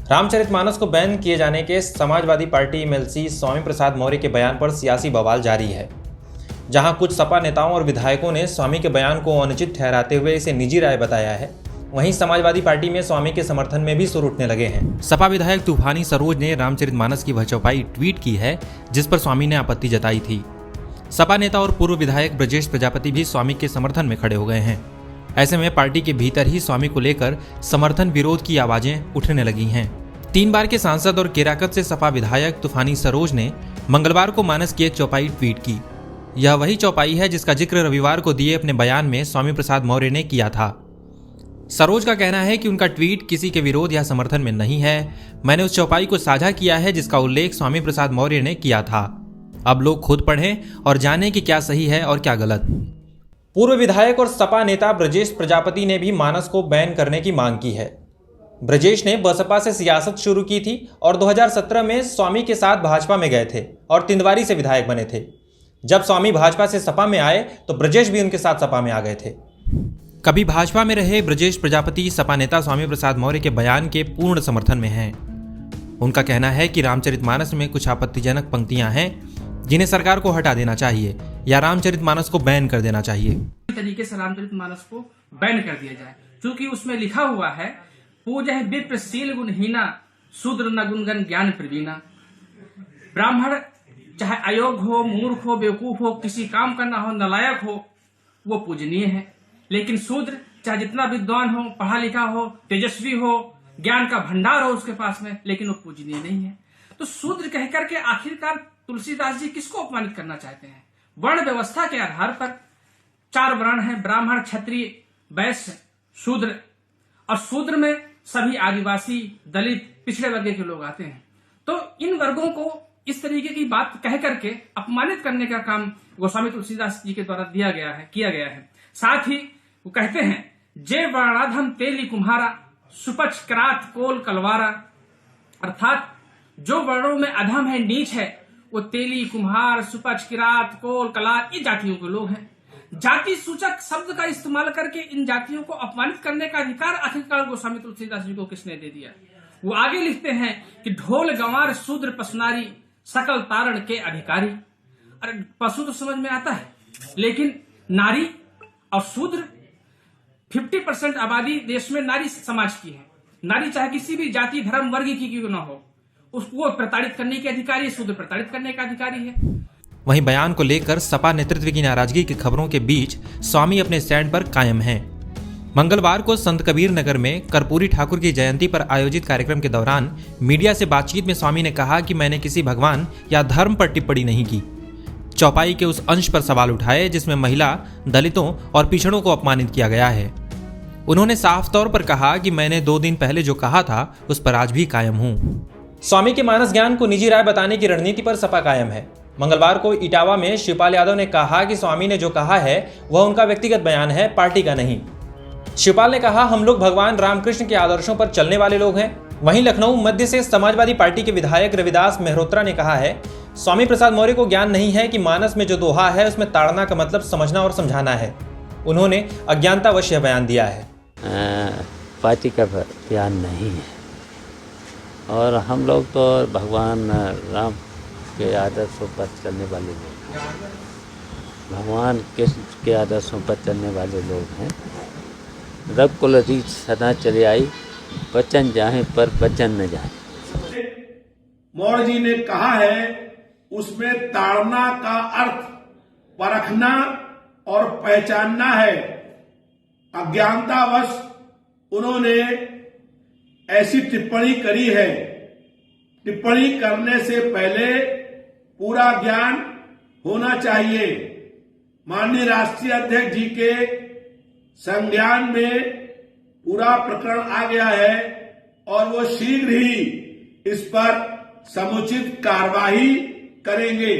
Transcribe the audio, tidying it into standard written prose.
रामचरितमानस को बैन किए जाने के समाजवादी पार्टी एमएलसी स्वामी प्रसाद मौर्य के बयान पर सियासी बवाल जारी है। जहां कुछ सपा नेताओं और विधायकों ने स्वामी के बयान को अनुचित ठहराते हुए इसे निजी राय बताया है, वहीं समाजवादी पार्टी में स्वामी के समर्थन में भी सुर उठने लगे हैं। सपा विधायक तूफानी सरोज ने रामचरितमानस की वह चौपाई ट्वीट की है जिस पर स्वामी ने आपत्ति जताई थी। सपा नेता और पूर्व विधायक ब्रजेश प्रजापति भी स्वामी के समर्थन में खड़े हो गए हैं। ऐसे में पार्टी के भीतर ही स्वामी को लेकर समर्थन विरोध की आवाजें उठने लगी हैं। 3 बार के सांसद और केराकत से सपा विधायक तूफानी सरोज ने मंगलवार को मानस की एक चौपाई ट्वीट की। यह वही चौपाई है जिसका जिक्र रविवार को दिए अपने बयान में स्वामी प्रसाद मौर्य ने किया था। सरोज का कहना है कि उनका ट्वीट किसी के विरोध या समर्थन में नहीं है। मैंने उस चौपाई को साझा किया है जिसका उल्लेख स्वामी प्रसाद मौर्य ने किया था। अब लोग खुद पढ़ें और जानें कि क्या सही है और क्या गलत। पूर्व विधायक और सपा नेता ब्रजेश प्रजापति ने भी मानस को बैन करने की मांग की है। ब्रजेश ने बसपा से सियासत शुरू की थी और 2017 में स्वामी के साथ भाजपा में गए थे और तिंदवारी से विधायक बने थे। जब स्वामी भाजपा से सपा में आए तो ब्रजेश भी उनके साथ सपा में आ गए थे। कभी भाजपा में रहे ब्रजेश प्रजापति सपा नेता स्वामी प्रसाद मौर्य के बयान के पूर्ण समर्थन में हैं। उनका कहना है कि रामचरितमानस में कुछ आपत्तिजनक पंक्तियां हैं जिन्हें सरकार को हटा देना चाहिए या रामचरितमानस को बैन कर देना चाहिए। तरीके से रामचरितमानस को बैन कर दिया जाए, क्योंकि उसमें लिखा हुआ है पूजह विप्रशील गुणहीना शूद्र न गुणगन ज्ञान प्रवीणा। ब्राह्मण चाहे अयोग्य हो, मूर्ख हो, बेवकूफ हो, किसी काम का ना हो, नलायक हो, वो पूजनीय है। लेकिन शूद्र चाहे जितना विद्वान हो, पढ़ा लिखा हो, तेजस्वी हो, ज्ञान का भंडार हो उसके पास में, लेकिन वो पूजनीय नहीं है। तो शूद्र कहकर के आखिरकार तुलसीदास जी किसको अपमानित करना चाहते हैं? वर्ण व्यवस्था के आधार पर 4 वर्ण हैं, ब्राह्मण, क्षत्रिय, वैश्य, शूद्र, और शूद्र में सभी आदिवासी, दलित, पिछड़े वर्ग के लोग आते हैं। तो इन वर्गों को इस तरीके की बात कह करके अपमानित करने का काम गोस्वामी तुलसीदास जी के द्वारा किया गया है। साथ ही वो कहते हैं जे वर्णाधम तेली कुम्हारा सुपच करात कोल कलवारा, अर्थात जो वर्णों में अधम है, नीच है, वो तेली, कुम्हार, सुपच, किरात, कोल, कलार, ये जातियों के लोग हैं। जाति सूचक शब्द का इस्तेमाल करके इन जातियों को अपमानित करने का अधिकार आखिरकार गोस्वामी तुलसीदास जी को किसने दे दिया? वो आगे लिखते हैं कि ढोल गंवार शूद्र पसनारी सकल तारण के अधिकारी। अरे पशु तो समझ में आता है, लेकिन नारी और शूद्र 50% आबादी देश में नारी समाज की है। नारी चाहे किसी भी जाति, धर्म, वर्ग की क्यों न हो, उसको प्रताड़ित करने के अधिकारी, शूद्र प्रताड़ित करने का अधिकारी है। वहीं बयान को लेकर सपा नेतृत्व की नाराजगी की खबरों के बीच स्वामी अपने स्टैंड पर कायम हैं। मंगलवार को संत कबीर नगर में कर्पूरी ठाकुर की जयंती पर आयोजित कार्यक्रम के दौरान मीडिया से बातचीत में स्वामी ने कहा कि मैंने किसी भगवान या धर्म पर टिप्पणी नहीं की। चौपाई के उस अंश पर सवाल उठाए जिसमें महिला, दलितों और पिछड़ों को अपमानित किया गया है। उन्होंने साफ तौर पर कहा कि मैंने 2 दिन पहले जो कहा था उस पर आज भी कायम हूं। स्वामी के मानस ज्ञान को निजी राय बताने की रणनीति पर सपा कायम है। मंगलवार को इटावा में शिवपाल यादव ने कहा कि स्वामी ने जो कहा है वह उनका व्यक्तिगत बयान है, पार्टी का नहीं। शिवपाल ने कहा हम लोग भगवान रामकृष्ण के आदर्शों पर चलने वाले लोग हैं। वहीं लखनऊ मध्य से समाजवादी पार्टी के विधायक रविदास मेहरोत्रा ने कहा है स्वामी प्रसाद मौर्य को ज्ञान नहीं है कि मानस में जो दोहा है उसमें ताड़ना का मतलब समझना और समझाना है। उन्होंने अज्ञानतावश यह बयान दिया है। पार्टी का बयान नहीं है और हम लोग तो भगवान राम के आदर्शों पर चलने वाले लोग हैं, भगवान कृष्ण के आदर्शों पर चलने वाले लोग हैं। रब कुल रीत सदा चले आई, बचन जाए पर बचन न जाए। मौर्य जी ने कहा है उसमें ताड़ना का अर्थ परखना और पहचानना है। अज्ञानतावश उन्होंने ऐसी टिप्पणी करी है। टिप्पणी करने से पहले पूरा ज्ञान होना चाहिए। माननीय राष्ट्रीय अध्यक्ष जी के संज्ञान में पूरा प्रकरण आ गया है और वो शीघ्र ही इस पर समुचित कार्रवाई करेंगे।